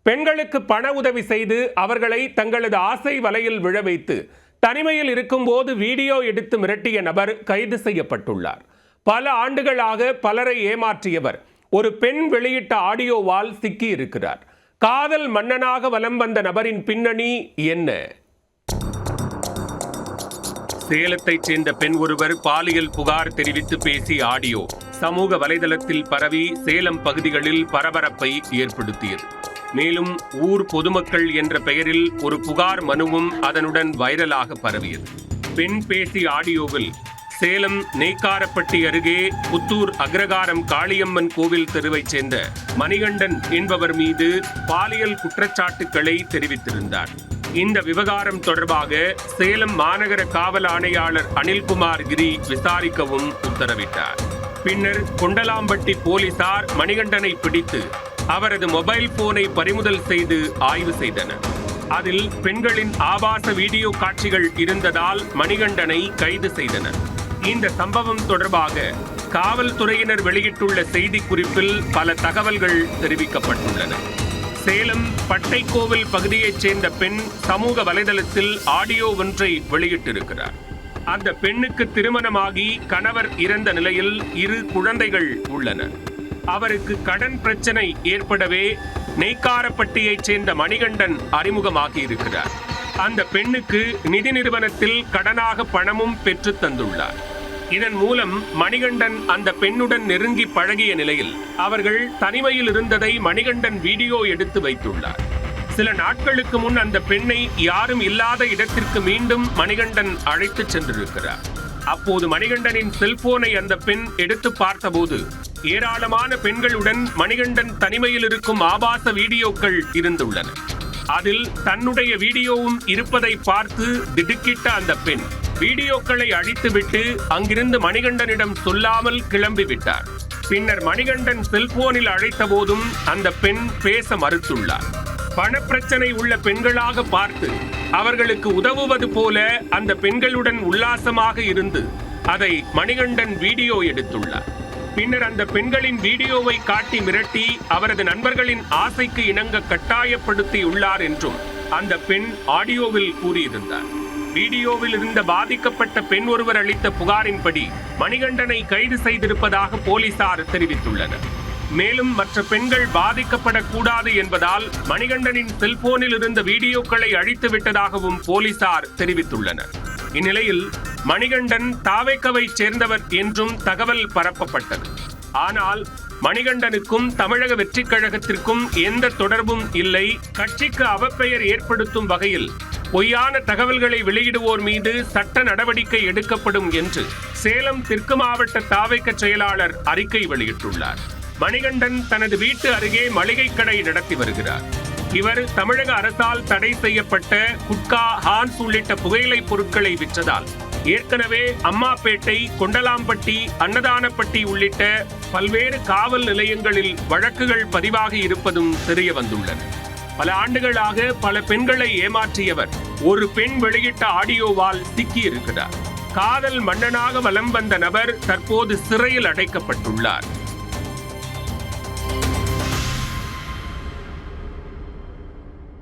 பெண்களுக்கு பண உதவி செய்து அவர்களை தங்களது ஆசை வலையில் விழ வைத்து தனிமையில் இருக்கும்போது வீடியோ எடுத்து மிரட்டிய நபர் கைது செய்யப்பட்டுள்ளார். பல ஆண்டுகளாக பலரை ஏமாற்றியவர் ஒரு பெண் வெளியிட்ட ஆடியோவால் சிக்கி இருக்கிறார். காதல் மன்னனாக வலம் வந்த நபரின் பின்னணி என்ன? சேலத்தைச் சேர்ந்த பெண் ஒருவர் பாலியல் புகார் தெரிவித்து பேசிய ஆடியோ சமூக வலைதளத்தில் பரவி சேலம் பகுதிகளில் பரபரப்பை ஏற்படுத்தியது. மேலும் ஊர் பொதுமக்கள் என்ற பெயரில் ஒரு புகார் மனுவும் அதனுடன் வைரலாக பரவியது. பெண் பேசிய ஆடியோவில் சேலம் நெய்க்காரப்பட்டி அருகே புத்தூர் அக்ரகாரம் காளியம்மன் கோவில் தெருவைச் சேர்ந்த மணிகண்டன் என்பவர் மீது பாலியல் குற்றச்சாட்டுக்களை தெரிவித்திருந்தார். இந்த விவகாரம் தொடர்பாக சேலம் மாநகர காவல் ஆணையாளர் அனில்குமார் கிரி விசாரிக்கவும் உத்தரவிட்டார். பின்னர் கொண்டலாம்பட்டி போலீசார் மணிகண்டனை பிடித்து அவரது மொபைல் போனை பறிமுதல் செய்து ஆய்வு செய்தனர். அதில் பெண்களின் ஆபாச வீடியோ காட்சிகள் இருந்ததால் மணிகண்டனை கைது செய்தனர். இந்த சம்பவம் தொடர்பாக காவல்துறையினர் வெளியிட்டுள்ள செய்திக்குறிப்பில் பல தகவல்கள் தெரிவிக்கப்பட்டுள்ளன. சேலம் பட்டைக்கோவில் பகுதியைச் சேர்ந்த பெண் சமூக வலைதளத்தில் ஆடியோ ஒன்றை வெளியிட்டிருக்கிறார். அந்த பெண்ணுக்கு திருமணமாகி கணவர் இறந்த நிலையில் 2 குழந்தைகள் உள்ளனர். அவருக்கு கடன் பிரச்சனை ஏற்படவே நெய்க்காரப்பட்டியைச் சேர்ந்த மணிகண்டன் அறிமுகமாகி இருக்கிறார். அந்த பெண்ணுக்கு நிதி நிறுவனத்தில் கடனாக பணமும் பெற்று தந்துள்ளார். இதன் மூலம் மணிகண்டன் அந்த பெண்ணுடன் நெருங்கி பழகிய நிலையில் அவர்கள் தனிமையில் இருந்ததை மணிகண்டன் வீடியோ எடுத்து வைத்துள்ளார். சில நாட்களுக்கு முன் அந்த பெண்ணை யாரும் இல்லாத இடத்திற்கு மீண்டும் மணிகண்டன் அழைத்து சென்றிருக்கிறார். அப்போது மணிகண்டனின் செல்போனை அந்த பெண் எடுத்து பார்த்தபோது ஏராளமான பெண்களுடன் மணிகண்டன் தனிமையில் இருக்கும் ஆபாச வீடியோக்கள் இருந்துள்ளன. அதில் தன்னுடைய வீடியோவும் இருப்பதை பார்த்து திடுக்கிட்ட அந்த பெண் வீடியோக்களை அழித்துவிட்டு அங்கிருந்து மணிகண்டனிடம் சொல்லாமல் கிளம்பிவிட்டார். பின்னர் மணிகண்டன் செல்போனில் அழைத்த போதும் அந்த பெண் பேச மறுத்துள்ளார். பணப்பிரச்சனை உள்ள பெண்களாக பார்த்து அவர்களுக்கு உதவுவது போல அந்த பெண்களுடன் உல்லாசமாக இருந்து அதை மணிகண்டன் வீடியோ எடுத்துள்ளார். பின்னர் அந்த பெண்களின் வீடியோவை காட்டி மிரட்டி அவரது நண்பர்களின் ஆசைக்கு இணங்க கட்டாயப்படுத்தி உள்ளார் என்றும் அந்த பெண் ஆடியோவில் கூறியிருந்தார். வீடியோவில் இருந்த பாதிக்கப்பட்ட பெண் ஒருவர் அளித்த புகாரின்படி மணிகண்டனை கைது செய்திருப்பதாக போலீசார் தெரிவித்துள்ளனர். மேலும் மற்ற பெண்கள் பாதிக்கப்படக்கூடாது என்பதால் மணிகண்டனின் செல்போனில் இருந்த வீடியோக்களை அழித்து விட்டதாகவும் போலீசார் தெரிவித்துள்ளனர். இந்நிலையில் மணிகண்டன் தாவேக்காவைச் சேர்ந்தவர் என்றும் தகவல் பரப்பப்பட்டது. ஆனால் மணிகண்டனுக்கும் தமிழக வெற்றிக் கழகத்திற்கும் எந்த தொடர்பும் இல்லை. கட்சிக்கு அவப்பெயர் ஏற்படுத்தும் வகையில் பொய்யான தகவல்களை வெளியிடுவோர் மீது சட்ட நடவடிக்கை எடுக்கப்படும் என்று சேலம் தெற்கு மாவட்ட தாவேக்கா செயலாளர் அறிக்கை வெளியிட்டுள்ளார். மணிகண்டன் தனது வீட்டு அருகே மளிகை கடை நடத்தி வருகிறார். இவர் தமிழக அரசால் தடை செய்யப்பட்ட குட்கா, ஹான்ஸ் உள்ளிட்ட புகையிலை பொருட்களை விற்றதால் ஏற்கனவே அம்மாப்பேட்டை, கொண்டலாம்பட்டி, அன்னதானப்பட்டி உள்ளிட்ட பல்வேறு காவல் நிலையங்களில் வழக்குகள் பதிவாகி இருப்பதும் தெரிய வந்துள்ளன. பல ஆண்டுகளாக பல பெண்களை ஏமாற்றியவர் ஒரு பெண் வெளியிட்ட ஆடியோவால் சிக்கியிருக்கிறார். காதல் மன்னனாக வலம் வந்த நபர் தற்போது சிறையில் அடைக்கப்பட்டுள்ளார்.